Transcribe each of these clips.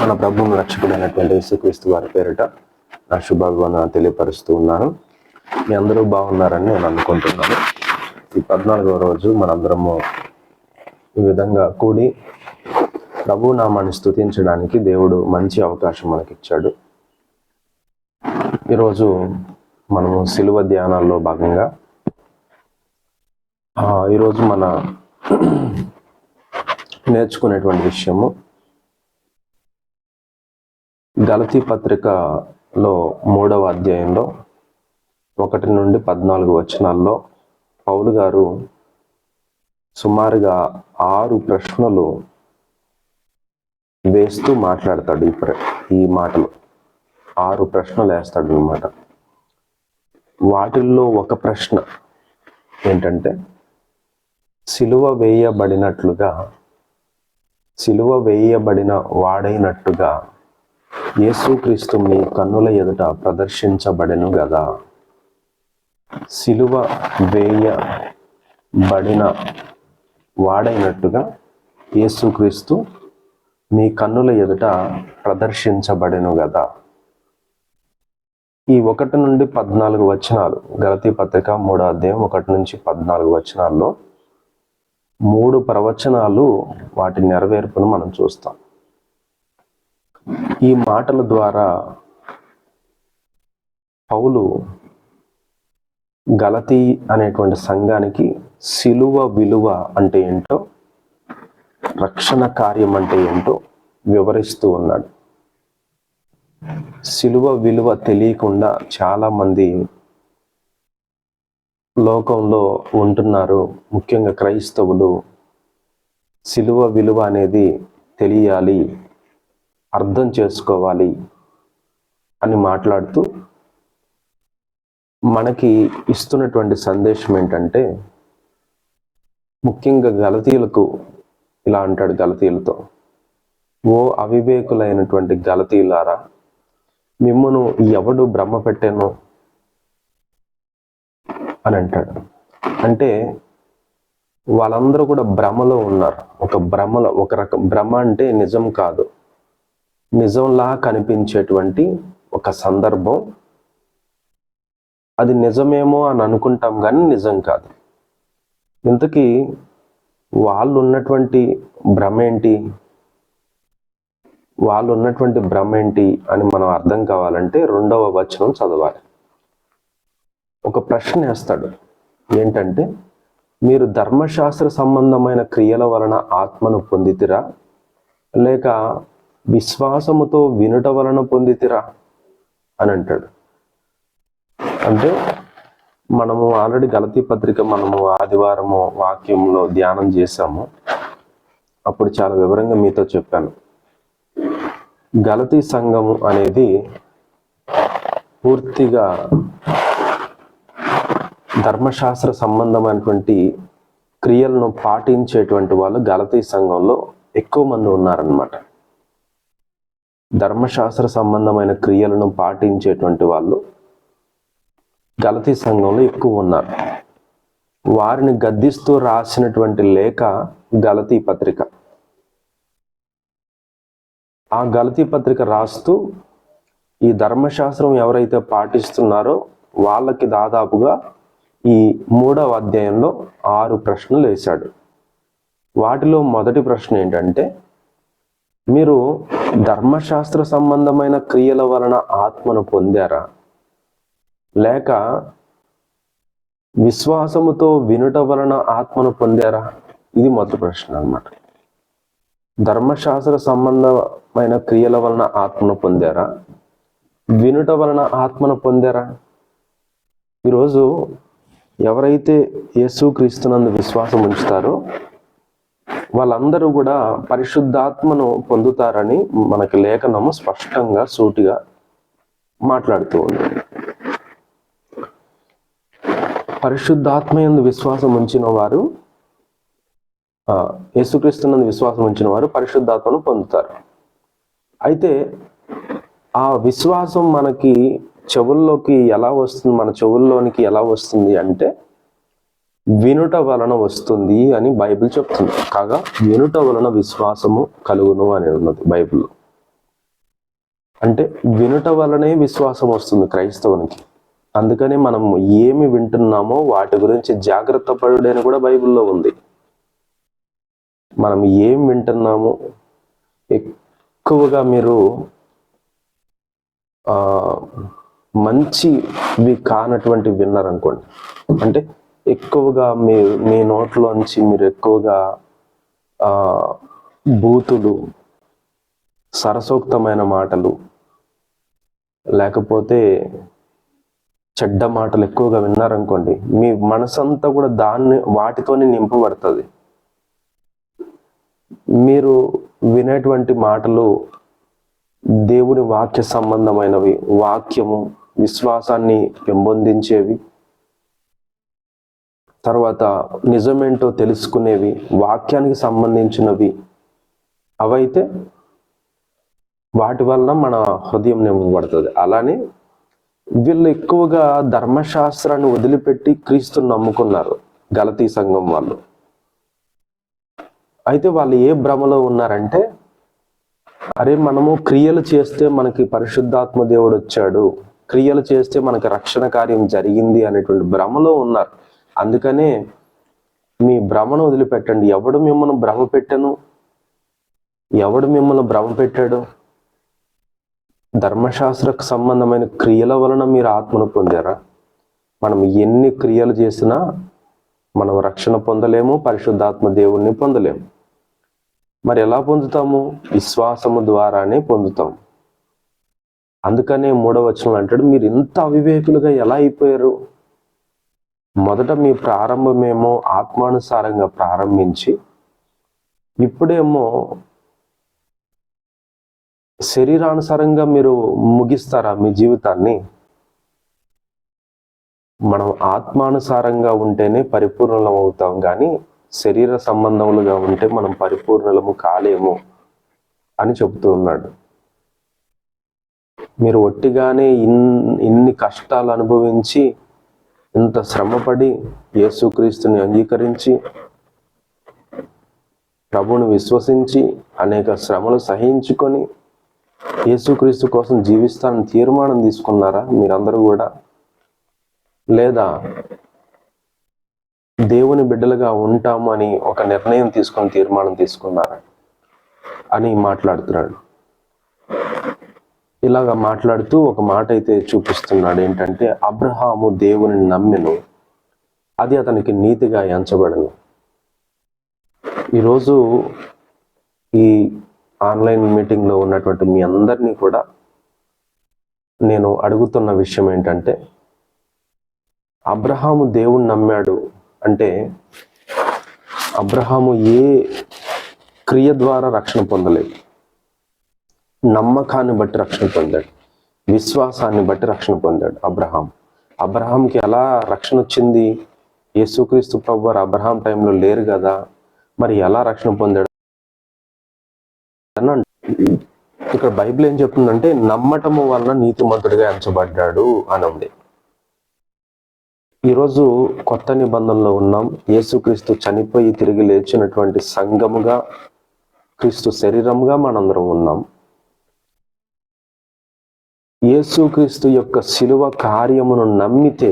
మన ప్రభువును రక్షకుడైనటువంటి యేసుక్రీస్తు వారి పేరిట నా శుభాభివందనాలు తెలియపరుస్తూ ఉన్నాను. మీ అందరూ బాగున్నారని నేను అనుకుంటున్నాను. ఈ 14వ రోజు మనందరము ఈ విధంగా కూడి ప్రభు నామాన్ని స్తుతించడానికి దేవుడు మంచి అవకాశం మనకిచ్చాడు. ఈరోజు మనము సిలువ ధ్యానాల్లో భాగంగా ఈరోజు మన నేర్చుకునేటువంటి విషయము గలతీ పత్రికలో 3వ అధ్యాయంలో 1 నుండి 14 వచనాల్లో పౌలు గారు సుమారుగా 6 ప్రశ్నలు వేస్తూ మాట్లాడతాడు. ఈ మాటలు 6 ప్రశ్నలు వేస్తాడు అన్నమాట. వాటిల్లో ఒక ప్రశ్న ఏంటంటే, సిలువ వేయబడిన వాడైనట్టుగా యేసుక్రీస్తు మీ కన్నుల ఎదుట ప్రదర్శించబడెను గదా. సిలువ వేయబడిన వాడైనట్టుగా యేసుక్రీస్తు మీ కన్నుల ఎదుట ప్రదర్శించబడెను గదా. ఈ 1 నుండి 14 వచనాలు, గలతీ పత్రిక 3వ అధ్యాయం 1 నుంచి 14 వచనాల్లో 3 ప్రవచనాలు, వాటి నెరవేర్పును మనం చూస్తాం. ఈ మాటల ద్వారా పౌలు గలతీ అనేటువంటి సంఘానికి సిలువ విలువ అంటే ఏంటో, రక్షణ కార్యం అంటే ఏంటో వివరిస్తూ ఉన్నాడు. సిలువ విలువ తెలియకుండా చాలా మంది లోకంలో ఉంటున్నారు. ముఖ్యంగా క్రైస్తవులు సిలువ విలువ అనేది తెలియాలి, అర్థం చేసుకోవాలి అని మాట్లాడుతూ మనకి ఇస్తున్నటువంటి సందేశం ఏంటంటే, ముఖ్యంగా గలతీయులకు ఇలా అంటాడు. గలతీయులతో, ఓ అవివేకులైనటువంటి గలతీయులారా, మిమ్మును ఎవడు భ్రమ పెట్టాను అని అంటాడు. అంటే వాళ్ళందరూ కూడా భ్రమలో ఉన్నారు. ఒక రకం భ్రమ అంటే నిజం కాదు, నిజంలా కనిపించేటువంటి ఒక సందర్భం. అది నిజమేమో అని అనుకుంటాం కానీ నిజం కాదు. ఇంతకీ వాళ్ళు ఉన్నటువంటి భ్రమ ఏంటి అని మనం అర్థం కావాలంటే 2వ వచనం చదవాలి. ఒక ప్రశ్న వేస్తాడు. ఏంటంటే, మీరు ధర్మశాస్త్ర సంబంధమైన క్రియల వలన ఆత్మను పొందితిరా, లేక విశ్వాసముతో వినుట వలన పొందితిరా అని అంటాడు. అంటే మనము ఆల్రెడీ గలతీ పత్రిక మనము ఆదివారము వాక్యంలో ధ్యానం చేశాము. అప్పుడు చాలా వివరంగా మీతో చెప్పాను. గలతీ సంఘము అనేది పూర్తిగా ధర్మశాస్త్ర సంబంధమైనటువంటి క్రియలను పాటించేటువంటి వాళ్ళు గలతీ సంఘంలో ఎక్కువ మంది ఉన్నారనమాట. ధర్మశాస్త్ర సంబంధమైన క్రియలను పాటించేటువంటి వాళ్ళు గలతీ సంఘంలో ఎక్కువ ఉన్నారు. వారిని గద్దిస్తూ రాసినటువంటి లేఖ గలతీ పత్రిక. ఆ గలతీ పత్రిక రాస్తూ ఈ ధర్మశాస్త్రం ఎవరైతే పాటిస్తున్నారో వాళ్ళకి దాదాపుగా ఈ 3వ అధ్యాయంలో 6 ప్రశ్నలు వేశాడు. వాటిలో మొదటి ప్రశ్న ఏంటంటే, మీరు ధర్మశాస్త్ర సంబంధమైన క్రియల వలన ఆత్మను పొందారా, లేక విశ్వాసముతో వినుట వలన ఆత్మను పొందారా? ఇది మొదటి ప్రశ్న అన్నమాట. ధర్మశాస్త్ర సంబంధమైన క్రియల వలన ఆత్మను పొందారా, వినుట వలన ఆత్మను పొందారా? ఈరోజు ఎవరైతే యేసుక్రీస్తునందు విశ్వాసం ఉంచుతారో వాళ్ళందరూ కూడా పరిశుద్ధాత్మను పొందుతారని మనకి లేఖనము స్పష్టంగా సూటిగా మాట్లాడుతూ ఉంది. పరిశుద్ధాత్మయందు విశ్వాసం ఉంచిన వారు, యేసుక్రీస్తునందు విశ్వాసం ఉంచిన వారు పరిశుద్ధాత్మను పొందుతారు. అయితే ఆ విశ్వాసం మనకి చెవుల్లోకి ఎలా వస్తుంది, మన చెవుల్లోనికి ఎలా వస్తుంది అంటే వినుట వలన వస్తుంది అని బైబిల్ చెప్తుంది. కాగా వినుట వలన విశ్వాసము కలుగును అని ఉన్నది బైబిల్లో. అంటే వినుట వలనే విశ్వాసం వస్తుంది క్రైస్తవునికి. అందుకని మనం ఏమి వింటున్నామో వాటి గురించి జాగ్రత్త పడుడు అని కూడా బైబిల్లో ఉంది. మనం ఏం వింటున్నామో ఎక్కువగా మీరు మంచివి కానటువంటి విన్నారనుకోండి, అంటే ఎక్కువగా మీ నోట్లోంచి మీరు ఎక్కువగా బూతులు, సరసోక్తమైన మాటలు, లేకపోతే చెడ్డ మాటలు ఎక్కువగా విన్నారనుకోండి, మీ మనసంతా కూడా వాటితోనే నింపబడుతుంది. మీరు వినేటువంటి మాటలు దేవుని వాక్య సంబంధమైనవి, వాక్యము విశ్వాసాన్ని పెంపొందించేవి, తర్వాత నిజమేంటో తెలుసుకునేవి, వాక్యానికి సంబంధించినవి అవైతే వాటి వలన మన హృదయం నింపబడుతుంది. అలానే వీళ్ళు ఎక్కువగా ధర్మశాస్త్రాన్ని వదిలిపెట్టి క్రీస్తుని నమ్ముకున్నారు గలతీ సంఘం వాళ్ళు. అయితే వాళ్ళు ఏ భ్రమలో ఉన్నారంటే, అరే మనము క్రియలు చేస్తే మనకి పరిశుద్ధాత్మ దేవుడు వచ్చాడు, క్రియలు చేస్తే మనకి రక్షణ కార్యం జరిగింది అనేటువంటి భ్రమలో ఉన్నారు. అందుకనే మీ భ్రమను వదిలిపెట్టండి. ఎవడు మిమ్మల్ని భ్రమ పెట్టాను? ఎవడు మిమ్మల్ని భ్రమ పెట్టాడు? ధర్మశాస్త్రకు సంబంధమైన క్రియల వలన మీరు ఆత్మను పొందారా? మనం ఎన్ని క్రియలు చేసినా మనం రక్షణ పొందలేము, పరిశుద్ధాత్మ దేవుణ్ణి పొందలేము. మరి ఎలా పొందుతాము? విశ్వాసము ద్వారానే పొందుతాం. అందుకనే 3వ వచనం అంటాడు, మీరు ఇంత అవివేకులుగా ఎలా అయిపోయారు? మొదట మీ ప్రారంభమేమో ఆత్మానుసారంగా ప్రారంభించి ఇప్పుడేమో శరీరానుసారంగా మీరు ముగిస్తారా మీ జీవితాన్ని? మనం ఆత్మానుసారంగా ఉంటేనే పరిపూర్ణలం అవుతాం, కానీ శరీర సంబంధములుగా ఉంటే మనం పరిపూర్ణలము కాలేము అని చెబుతూ ఉన్నాడు. మీరు ఒట్టిగానే ఇన్ని కష్టాలు అనుభవించి, ఇంత శ్రమపడి, యేసుక్రీస్తుని అంగీకరించి, ప్రభువుని విశ్వసించి, అనేక శ్రమలు సహించుకొని యేసుక్రీస్తు కోసం జీవిస్తానని తీర్మానం తీసుకున్నారా మీరందరూ కూడా? లేదా దేవుని బిడ్డలుగా ఉంటాము అని ఒక నిర్ణయం తీసుకొని తీర్మానం తీసుకున్నారా అని మాట్లాడుతున్నాడు. ఇలాగా మాట్లాడుతూ ఒక మాట అయితే చూపిస్తున్నాడు, ఏంటంటే అబ్రహాము దేవుని నమ్మెను, అది అతనికి నీతిగా ఎంచబడను. ఈరోజు ఈ ఆన్లైన్ మీటింగ్లో ఉన్నటువంటి మీ అందరినీ కూడా నేను అడుగుతున్న విషయం ఏంటంటే, అబ్రహాము దేవుణ్ణి నమ్మాడు అంటే అబ్రహాము ఏ క్రియ ద్వారా రక్షణ పొందలేదు, నమ్మకాన్ని బట్టి రక్షణ పొందాడు, విశ్వాసాన్ని బట్టి రక్షణ పొందాడు. అబ్రహాంకి ఎలా రక్షణ వచ్చింది? యేసుక్రీస్తు ప్రభు వారు అబ్రహాం టైంలో లేరు కదా, మరి ఎలా రక్షణ పొందాడు? ఇక్కడ బైబిల్ ఏం చెప్తుందంటే, నమ్మటము వలన నీతిమంతుడిగా ఎంచబడ్డాడు అని ఉంది. ఈరోజు కొత్త నిబంధనలో ఉన్నాం. యేసుక్రీస్తు చనిపోయి తిరిగి లేచినటువంటి సంఘముగా, క్రీస్తు శరీరముగా మనందరం ఉన్నాం. యేసుక్రీస్తు యొక్క శిలువ కార్యమును నమ్మితే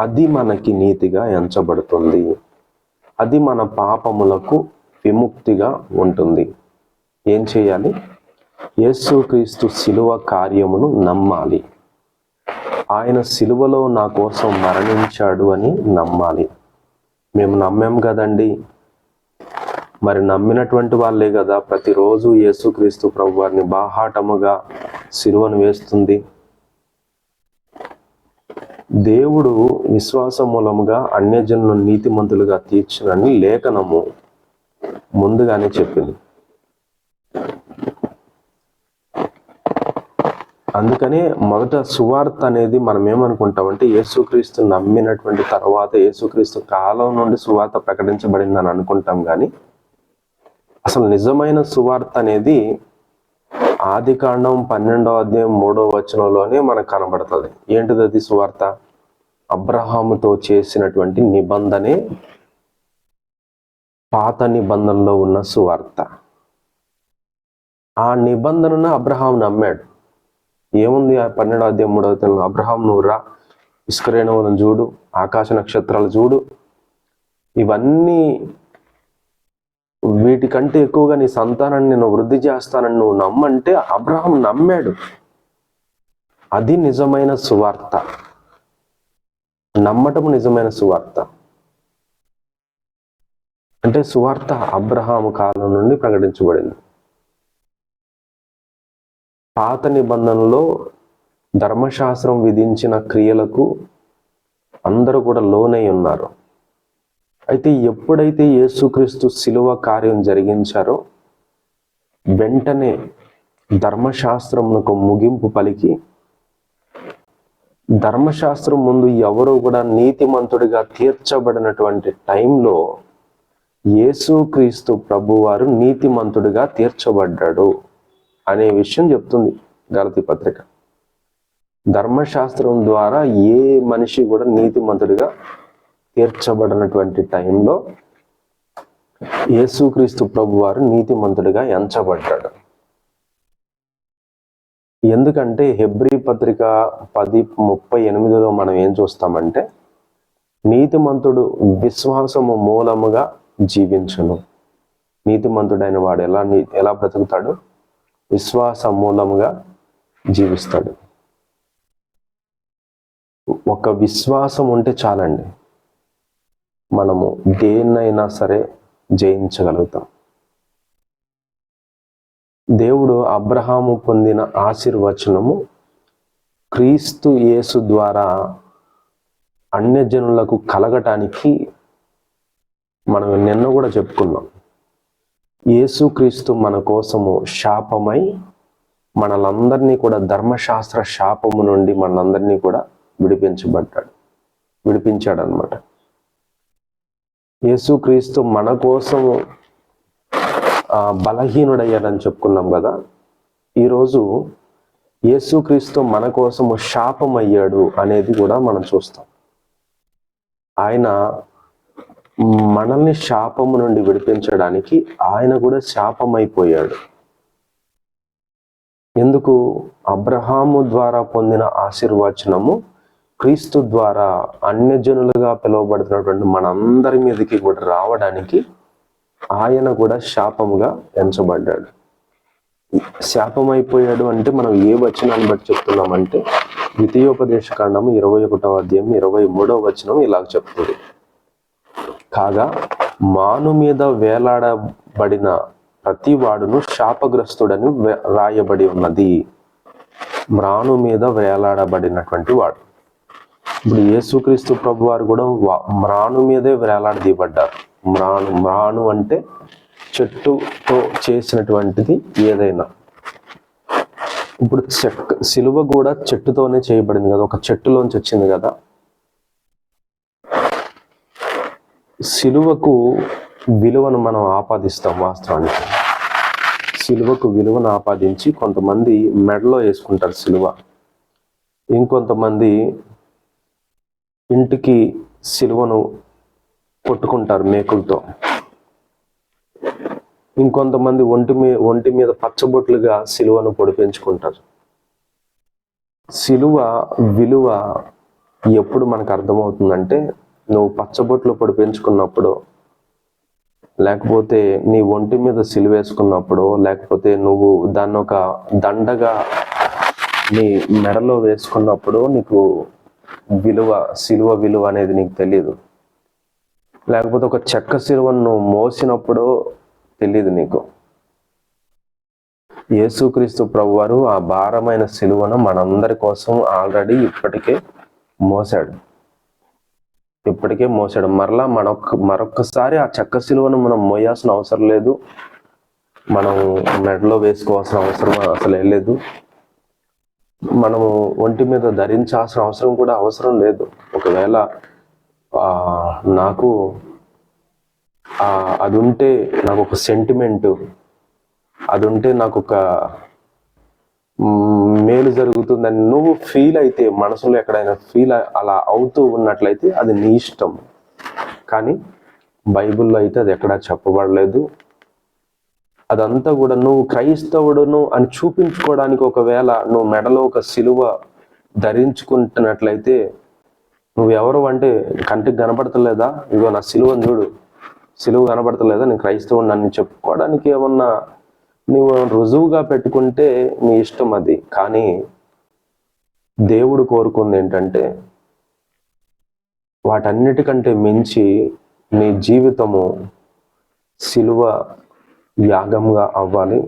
అది మనకి నీతిగా ఎంచబడుతుంది. అది మన పాపములకు విముక్తిగా ఉంటుంది. ఏం చేయాలి? యేసుక్రీస్తు శిలువ కార్యమును నమ్మాలి. ఆయన శిలువలో నా కోసం మరణించాడు అని నమ్మాలి. మేము నమ్మాం కదండి, మరి నమ్మినటువంటి వాళ్ళే కదా ప్రతిరోజు యేసుక్రీస్తు ప్రభు వారిని బాహాటముగా శిలువను వేస్తుంది. దేవుడు విశ్వాస మూలముగా అన్యజనులను నీతిమంతులుగా తీర్చునని లేఖనము ముందుగానే చెప్పింది. అందుకనే మొదట సువార్త అనేది మనం ఏమనుకుంటామంటే, యేసుక్రీస్తు నమ్మినటువంటి తర్వాత యేసుక్రీస్తు కాలం నుండి సువార్త ప్రకటించబడిందని అనుకుంటాం. కానీ అసలు నిజమైన సువార్త అనేది ఆదికాండం 12వ అధ్యాయం 3వ వచనంలోనే మనకు కనబడుతుంది. ఏంటిది అది సువార్త? అబ్రహాముతో చేసినటువంటి నిబంధనే పాత నిబంధనలో ఉన్న సువార్త. ఆ నిబంధనను అబ్రహాం నమ్మాడు. ఏముంది ఆ 12వ అధ్యాయం 3వ వచనంలో? అబ్రహాం నువ్వు రా, ఇసుక రేణువులను చూడు, ఆకాశ నక్షత్రాలు చూడు, ఇవన్నీ వీటికంటే ఎక్కువగా నీ సంతానాన్ని నేను వృద్ధి చేస్తానని నువ్వు నమ్మంటే అబ్రహాం నమ్మాడు. అది నిజమైన సువార్త. నమ్మటం నిజమైన సువార్త. అంటే సువార్త అబ్రహాము కాలం నుండి ప్రకటించబడింది. పాత నిబంధనలో ధర్మశాస్త్రం విధించిన క్రియలకు అందరూ కూడా లోనై ఉన్నారు. అయితే ఎప్పుడైతే యేసుక్రీస్తు శిలువ కార్యం జరిగించారో వెంటనే ధర్మశాస్త్రమునకు ముగింపు పలికి, ధర్మశాస్త్రం ముందు ఎవరు కూడా నీతిమంతుడిగా తీర్చబడినటువంటి టైంలో యేసుక్రీస్తు ప్రభువారు నీతిమంతుడిగా తీర్చబడ్డాడు అనే విషయం చెప్తుంది గలతీ పత్రిక. ధర్మశాస్త్రం ద్వారా ఏ మనిషి కూడా నీతిమంతుడిగా తీర్చబడినటువంటి టైంలో యేసుక్రీస్తు ప్రభువారు నీతిమంతుడిగా ఎంచబడ్డాడు. ఎందుకంటే హెబ్రీ పత్రిక 10:38లో మనం ఏం చూస్తామంటే, నీతిమంతుడు విశ్వాసము మూలముగా జీవించును. నీతిమంతుడైన వాడు ఎలా బ్రతుకుతాడు? విశ్వాస మూలముగా జీవిస్తాడు. ఒక విశ్వాసం ఉంటే చాలండి, మనము దేన్నైనా సరే జయించగలుగుతాం. దేవుడు అబ్రహాము పొందిన ఆశీర్వచనము క్రీస్తు యేసు ద్వారా అన్యజనులకు కలగటానికి మనం నిన్న కూడా చెప్పుకున్నాం. యేసుక్రీస్తు మన కోసము శాపమై మనలందరినీ కూడా ధర్మశాస్త్ర శాపము నుండి మనందరినీ కూడా విడిపించాడు అన్నమాట. యేసుక్రీస్తు మన కోసము బలహీనుడయ్యాడని చెప్పుకున్నాం కదా. ఈరోజు యేసుక్రీస్తు మన కోసము శాపమయ్యాడు అనేది కూడా మనం చూస్తాం. ఆయన మనల్ని శాపము నుండి విడిపించడానికి ఆయన కూడా శాపమైపోయాడు. ఎందుకు? అబ్రహాము ద్వారా పొందిన ఆశీర్వచనము క్రీస్తు ద్వారా అన్యజనులుగా పిలువబడుతున్నటువంటి మనందరి మీదకి కూడా రావడానికి ఆయన కూడా శాపముగా ఎంచబడ్డాడు. శాపమైపోయాడు అంటే మనం ఏ వచనాన్ని బట్టి చెప్తున్నామంటే, ద్వితీయోపదేశ కాండము 21వ అధ్యాయం 23వ వచనం ఇలాగ చెప్తుంది. కాగా మాను మీద వేలాడబడిన ప్రతి వాడును శాపగ్రస్తుడని రాయబడి ఉన్నది. మ్రాను మీద వేలాడబడినటువంటి వాడు. ఇప్పుడు యేసుక్రీస్తు ప్రభు వారు కూడా మ్రాను మీదే వేలాడదీయబడ్డారు. మ్రాను అంటే చెట్టుతో చేసినటువంటిది ఏదైనా. ఇప్పుడు సిలువ కూడా చెట్టుతోనే చేయబడింది కదా, ఒక చెట్టులోంచి వచ్చింది కదా. సిలువకు విలువను మనం ఆపాదిస్తాం. వాస్తవానికి సిలువకు విలువను ఆపాదించి కొంతమంది మెడలో వేసుకుంటారు సిలువ, ఇంకొంతమంది ఇంటికి సిలువను కొట్టుకుంటారు మేకులతో, ఇంకొంతమంది ఒంటి మీద పచ్చబొట్లుగా సిలువను పొడిపించుకుంటారు. సిలువ విలువ ఎప్పుడు మనకు అర్థమవుతుందంటే, నువ్వు పచ్చబొట్లు పొడిపించుకున్నప్పుడు, లేకపోతే నీ ఒంటి మీద సిలువేసుకున్నప్పుడు, లేకపోతే నువ్వు దాన్ని ఒక దండగా నీ మెడలో వేసుకున్నప్పుడు నీకు సిలువ విలువ అనేది నీకు తెలియదు. లేకపోతే ఒక చెక్క సిలువను నువ్వు మోసినప్పుడు తెలియదు నీకు. యేసుక్రీస్తు ప్రభువారు ఆ భారమైన సిలువను మనందరి కోసం ఆల్రెడీ ఇప్పటికే మోసాడు. మరలా మరొక్కసారి ఆ చెక్క సిలువను మనం మోయాల్సిన అవసరం లేదు, మనం మెడలో వేసుకోవాల్సిన అవసరం అసలు లేదు, మనము ఒంటి మీద ధరించాల్సిన అవసరం లేదు. ఒకవేళ నాకు అది ఉంటే, నాకు ఒక సెంటిమెంటు, అది ఉంటే నాకు ఒక మేలు జరుగుతుందని నువ్వు ఫీల్ అయితే, మనసులో ఎక్కడైనా అలా అవుతూ ఉన్నట్లయితే అది నీ ఇష్టం. కానీ బైబిల్లో అయితే అది ఎక్కడా చెప్పబడలేదు. అదంతా కూడా నువ్వు క్రైస్తవుడును అని చూపించుకోవడానికి, ఒకవేళ నువ్వు మెడలో ఒక సిలువ ధరించుకుంటున్నట్లయితే నువ్వెవరు అంటే కంటికి కనపడతలేదా, ఇగో నా సిలువను చూడు, సిలువ కనపడతలేదా, నేను క్రైస్తవుడు అని చెప్పుకోవడానికి ఏమన్నా నువ్వు రుజువుగా పెట్టుకుంటే నీ ఇష్టం అది. కానీ దేవుడు కోరుకుంది ఏంటంటే వాటన్నిటికంటే మించి నీ జీవితము సిలువ యాగంగా అవ్వాలి,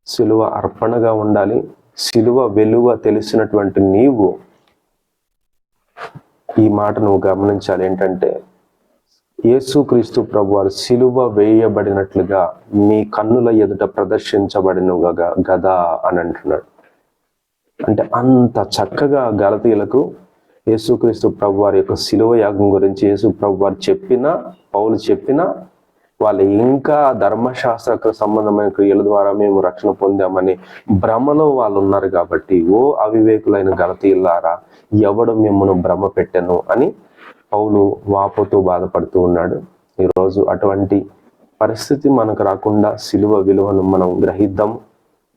సిలువ అర్పణగా ఉండాలి. సిలువ వెలువ తెలిసినటువంటి నీవు ఈ మాట నువ్వు గమనించాలి. ఏంటంటే యేసుక్రీస్తు ప్రభువారు సిలువ వేయబడినట్లుగా మీ కన్నుల ఎదుట ప్రదర్శించబడిన గదా అని అంటున్నాడు. అంటే అంత చక్కగా గలతీయులకు యేసుక్రీస్తు ప్రభువారి యొక్క సిలువ యాగం గురించి యేసు ప్రభువారు చెప్పినా, పౌలు చెప్పినా, వాళ్ళు ఇంకా ధర్మశాస్త్ర సంబంధమైన క్రియల ద్వారా మేము రక్షణ పొందామని భ్రమలో వాళ్ళు ఉన్నారు. కాబట్టి ఓ అవివేకులైన గలతీయులారా, ఎవడు మిమ్మల్ని భ్రమ పెట్టెను అని పౌలు వాపోతూ బాధపడుతూ ఉన్నాడు. ఈరోజు అటువంటి పరిస్థితి మనకు రాకుండా సిలువ విలువను మనం గ్రహిద్దాం.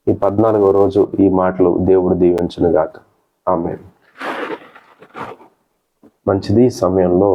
ఈ 14వ రోజు ఈ మాటలు దేవుడు దీవించును గాక. ఆమేన్. మంచిది. ఈ సమయంలో